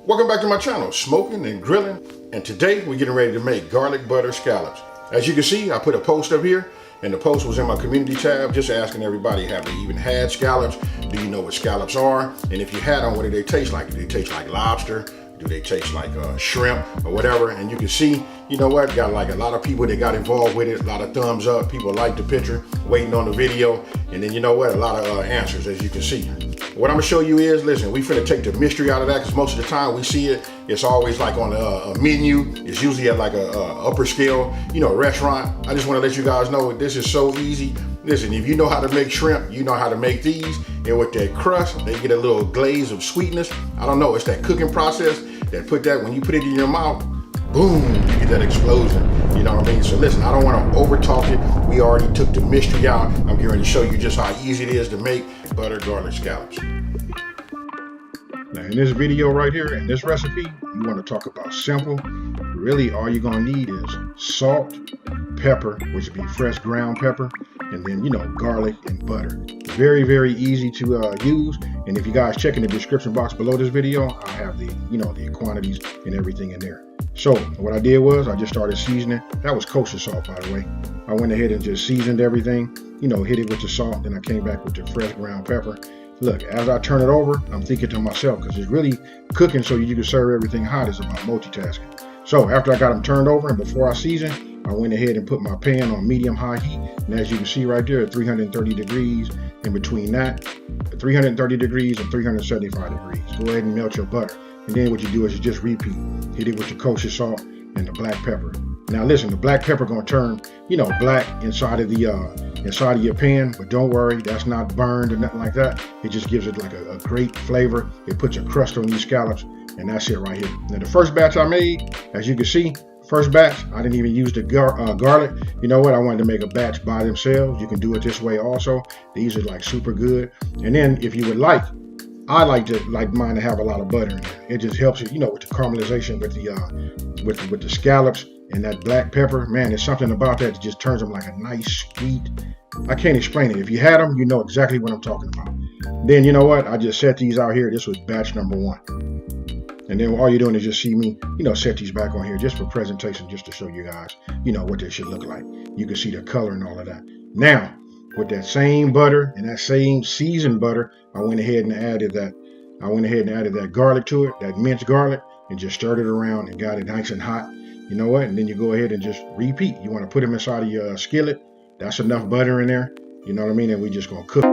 Welcome back to my channel, Smoking and Grilling, and today we're getting ready to make garlic butter scallops. As you can see, I put a post up here, and the post was in my community tab, just asking everybody, have they even had scallops? Do you know what scallops are? And if you had them, what do they taste like? Do they taste like lobster? Do they taste like shrimp or whatever? And you can see, you know what, got like a lot of people that got involved with it, a lot of thumbs up, people like the picture, waiting on the video, and then you know what, a lot of answers, as you can see. What I'm gonna show you is, listen, we finna take the mystery out of that, because most of the time we see it, it's always like on a menu. It's usually at like a upper scale, you know, restaurant. I just wanna let you guys know this is so easy. Listen, if you know how to make shrimp, you know how to make these, and with that crust, they get a little glaze of sweetness. I don't know, it's that cooking process that put that, when you put it in your mouth, boom, you get that explosion. You know what I mean? So listen, I don't want to over talk it. We already took the mystery out. I'm going to show you just how easy it is to make butter garlic scallops. Now in this video right here, in this recipe, you want to talk about simple. Really all you're going to need is salt, pepper, which would be fresh ground pepper, and then, you know, garlic and butter. Very, very easy to use. And if you guys check in the description box below this video, I'll have the, you know, the quantities and everything in there. So what I did was I just started seasoning. That was kosher salt, by the way. I went ahead and just seasoned everything, you know, hit it with the salt. Then I came back with the fresh ground pepper. Look, as I turn it over, I'm thinking to myself, because it's really cooking so you can serve everything hot. It's about multitasking. So after I got them turned over and before I seasoned, I went ahead and put my pan on medium-high heat. And as you can see right there, 330 degrees. In between that, 330 degrees and 375 degrees. Go ahead and melt your butter. And then what you do is you just repeat. Hit it with the kosher salt and the black pepper. Now listen, the black pepper gonna turn, you know, black inside of your pan, but don't worry, that's not burned or nothing like that. It just gives it like a great flavor. It puts a crust on these scallops, and that's it right here. Now the first batch I made, as you can see, first batch, I didn't even use the garlic. You know what? I wanted to make a batch by themselves. You can do it this way also. These are like super good. And then if you would like, I like mine to have a lot of butter in there. It just helps it, you know, with the caramelization with the scallops and that black pepper. Man, there's something about that just turns them like a nice sweet. I can't explain it. If you had them, you know exactly what I'm talking about. Then you know what? I just set these out here. This was batch number 1. And then all you're doing is just see me, you know, set these back on here just for presentation, just to show you guys, you know, what they should look like. You can see the color and all of that. Now, with that same butter and that same seasoned butter, I went ahead and added that garlic to it, that minced garlic, and just stirred it around and got it nice and hot. You know what? And then you go ahead and just repeat. You want to put them inside of your skillet. That's enough butter in there. You know what I mean? And we just gonna cook.